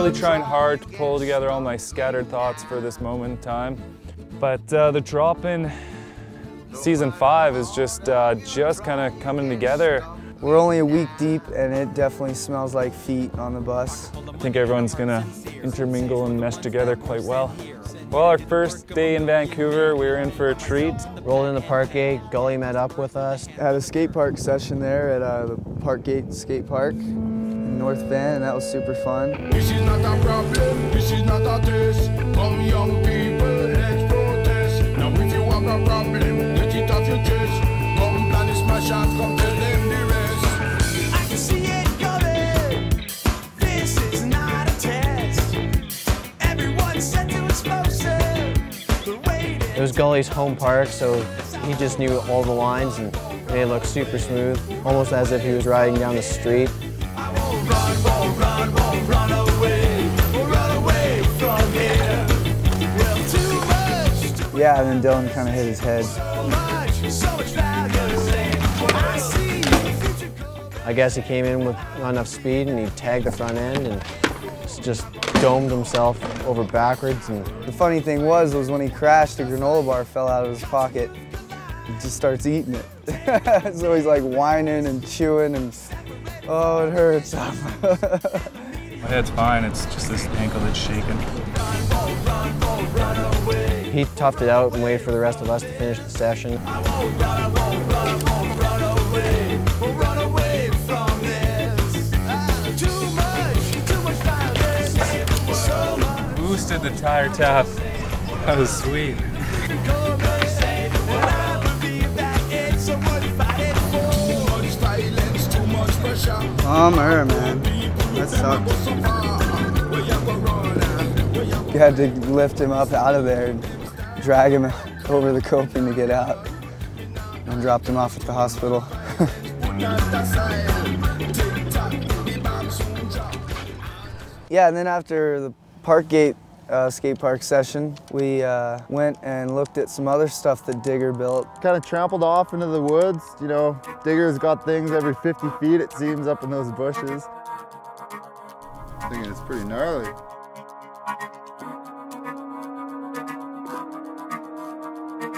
really trying hard to pull together all my scattered thoughts for this moment in time. But the drop in season 5 is just kind of coming together. We're only a week deep and it definitely smells like feet on the bus. I think everyone's gonna intermingle and mesh together quite well. Well, our first day in Vancouver, we were in for a treat. Rolled in the park gate, Gully met up with us. Had a skate park session there at the Park Gate Skate Park in North Van, and that was super fun. This is not a problem, this is not a test. Come young people, let's protest. Now if you have a problem, get it off your chest. Come plan this smash and come tell them the rest. I can see it coming. This is not a test. Everyone said to It was Gully's home park, so he just knew all the lines and made it look super smooth, almost as if he was riding down the street. I won't run away from here. Well, too much. Yeah, and then Dylan kind of hit his head. So much value. I see future. I guess he came in with not enough speed and he tagged the front end and just domed himself over backwards. And the funny thing was when he crashed, the granola bar fell out of his pocket. He just starts eating it. So he's like whining and chewing and, oh, it hurts. My head's fine, it's just this ankle that's shaking. he toughed it out and waited for the rest of us to finish the session. Boosted the tire tap. That was sweet. Bummer, man. That sucks. You had to lift him up out of there and drag him over the coping to get out and dropped him off at the hospital. Yeah, and then after the Parkgate skate park session, we went and looked at some other stuff that Digger built. Kind of trampled off into the woods. You know, Digger's got things every 50 feet, it seems, up in those bushes. I'm thinking it's pretty gnarly.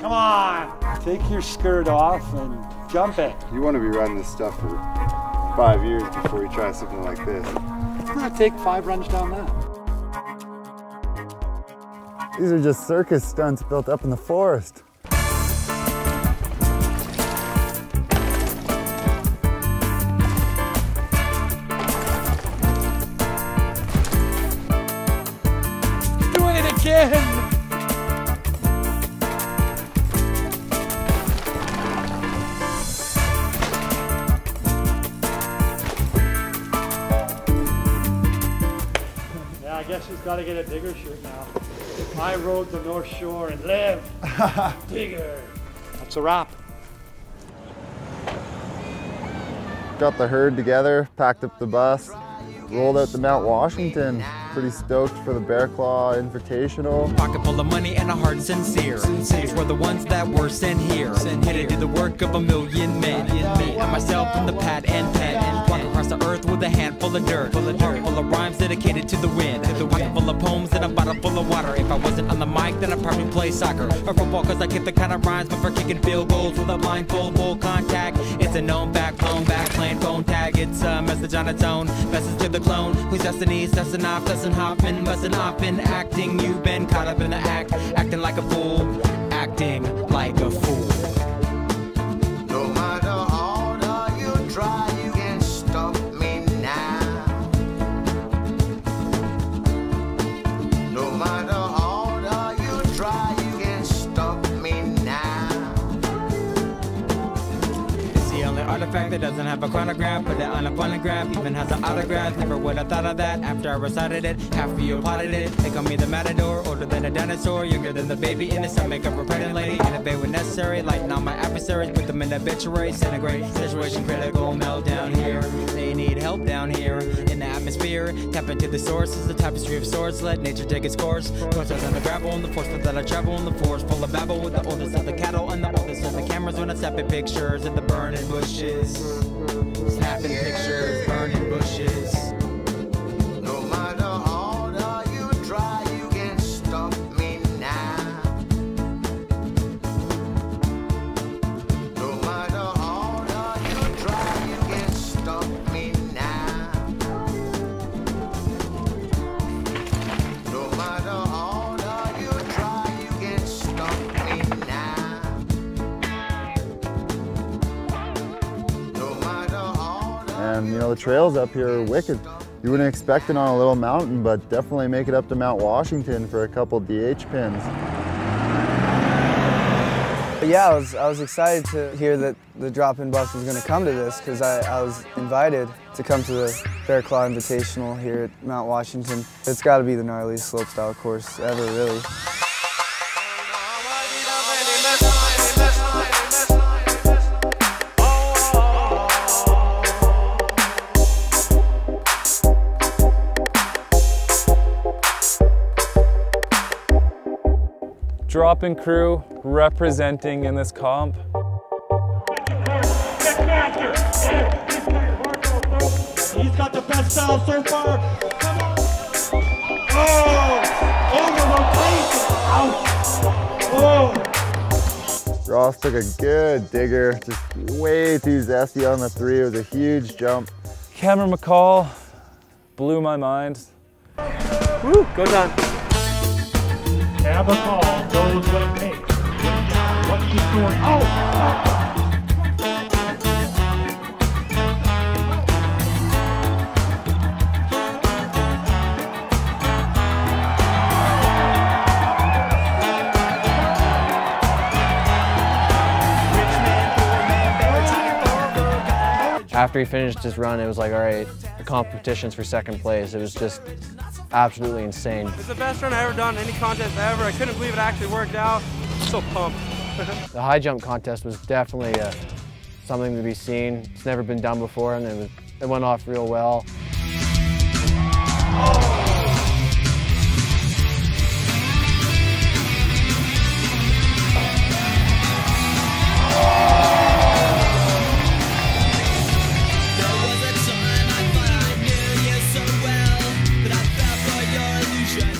Come on, take your skirt off and jump it. You want to be running this stuff for 5 years before you try something like this. It's gonna take 5 runs down that. These are just circus stunts built up in the forest. Doing it again! Yeah, I guess she's got to get a Digger shirt now. I rode the North Shore and live. Digger. That's a wrap. Got the herd together, packed up the bus, rolled out to Mount Washington. Pretty stoked for the Bear Claw Invitational. Pocket full of money and a heart sincere. Cities were the ones that were sent here. Headed to the work of a million men. Me and myself in the pad and pen. Walk across the earth with a handful of dirt. Heart full of rhymes dedicated to the wind. Pocket full of poems and a bottle full of water. If I wasn't on the mic, then I'd probably play soccer or football, cause I get the kind of rhymes, but for kicking field goals with a blindfold, full contact. It's a known back, blown back, playing phone tag. It's a message on its own. Message to the clone who's destinies, dusting off, Dustin Hoffman, busting off in acting. You've been caught up in the act, acting like a fool, acting like a fool. No matter how hard you try, you can't stop me now. No matter how hard you try, you can't stop me now. It's the only artifact that doesn't have a chronograph, but it on a phonograph, even has an autograph. Never would have thought of that after I recited it. Half of you applauded it. They call me the matador, older than a dinosaur, younger than the baby in the stomach of a pregnant lady. Innovate when necessary, lighten all my adversaries, put them in obituary, centigrade, situation critical, meltdown here. They need help down here in the atmosphere. Tap into the source, is the tapestry of sorts. Let nature take its course. Courses on the gravel, and the force that I travel in the forest full of babble with the oldest of the cattle and the oldest of the cameras when I snap at pictures in the burning bushes. Snapping pictures, burning bushes. No matter how the trails up here are wicked. You wouldn't expect it on a little mountain, but definitely make it up to Mount Washington for a couple DH pins. But yeah, I was excited to hear that the drop-in bus was going to come to this because I was invited to come to the Bear Claw Invitational here at Mount Washington. It's got to be the gnarliest slopestyle course ever, really. Drop-in crew representing in this comp. He's got the best style so far. Come on. Oh! Over rotation. Ouch. Oh! Ross took a good digger, just way too zesty on the 3. It was a huge jump. Cameron McCall blew my mind. Woo, go down. Have a call, knows what it takes. What she's doing. Oh! After he finished his run, it was like, all right, the competition's for second place. It was just absolutely insane. It's the best run I've ever done, any contest ever. I couldn't believe it actually worked out. I'm so pumped. The high jump contest was definitely something to be seen. It's never been done before, and it went off real well.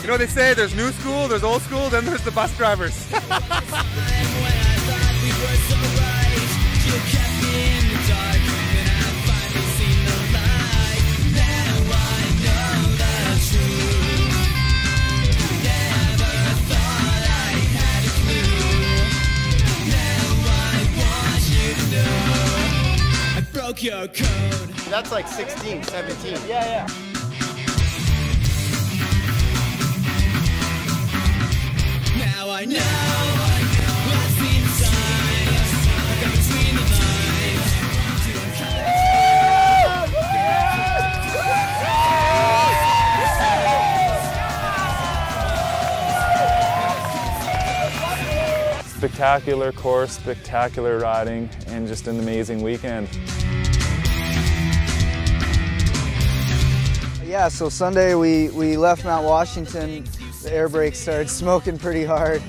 You know what they say, there's new school, there's old school, then there's the bus drivers. Your code. That's like 16, 17. Yeah. Now I know what's inside. I got between the lines. Spectacular course, spectacular riding, and just an amazing weekend. Yeah, so Sunday we left Mount Washington. The air brakes started smoking pretty hard.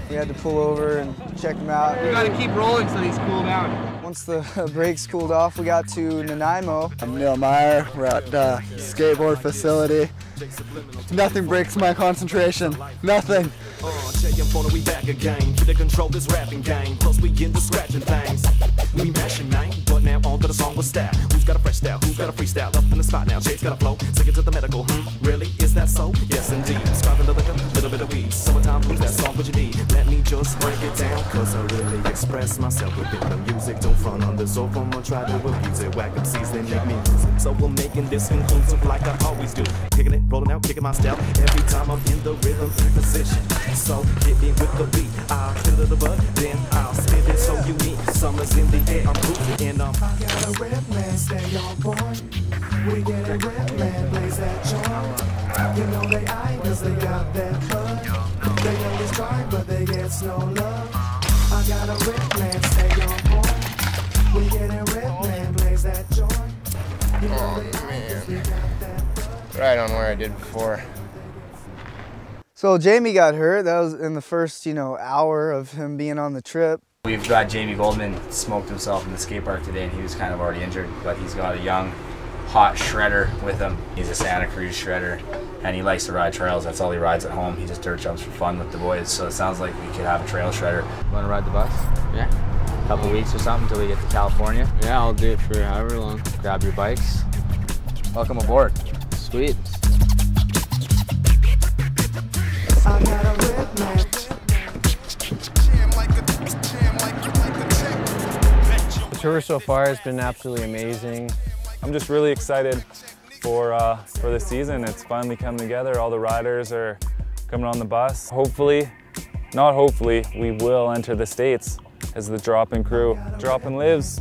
We had to pull over and check them out. You gotta keep rolling so these cool down. Once the brakes cooled off, we got to Nanaimo. I'm Neil Meyer. We're at the skateboard facility. Nothing breaks my concentration. Nothing. We back again. To control this rapping game. Plus we get the scratching things. We mashing, man. But now on to the song with style. Who's got a fresh style? Who's got a freestyle? Up in the spot now. Shade's got a flow. Take it to the medical. Really? Is that so? Yes, indeed. Scarfing the liquor, little bit of weed. Summertime blues, that song what you need. Let me just break it down. Cause I really express myself within the music. Don't front on this or from try to abuse it. Whack up seas, then make me lose it. So we're making this inclusive like I always do. Kicking it, rolling out, kicking my step. Every time I'm in the rhythm position. So hit me with the beat. I'll fill the bud, then I'll spit it so unique. Summer's in the air, I'm cruising and I got a red man, stay on point. We get a red man, blaze that joint. You know they eye cause they got that blood. They always try but they get no love. I got a red man, stay on point. We get a red man, blaze that joint. You know they eye cause they got that blood. Right on where I did before. So Jamie got hurt. That was in the first, hour of him being on the trip. We've got Jamie Goldman, smoked himself in the skate park today, and he was kind of already injured, but he's got a young, hot shredder with him. He's a Santa Cruz shredder, and he likes to ride trails. That's all he rides at home. He just dirt jumps for fun with the boys, so it sounds like we could have a trail shredder. Want to ride the bus? Yeah. A couple weeks or something until we get to California? Yeah, I'll do it for however long. Grab your bikes. Welcome aboard. Sweet. I got a red man. The tour so far has been absolutely amazing. I'm just really excited for the season. It's finally come together. All the riders are coming on the bus. Hopefully, not hopefully, we will enter the States as the Drop-In crew. Drop-In lives.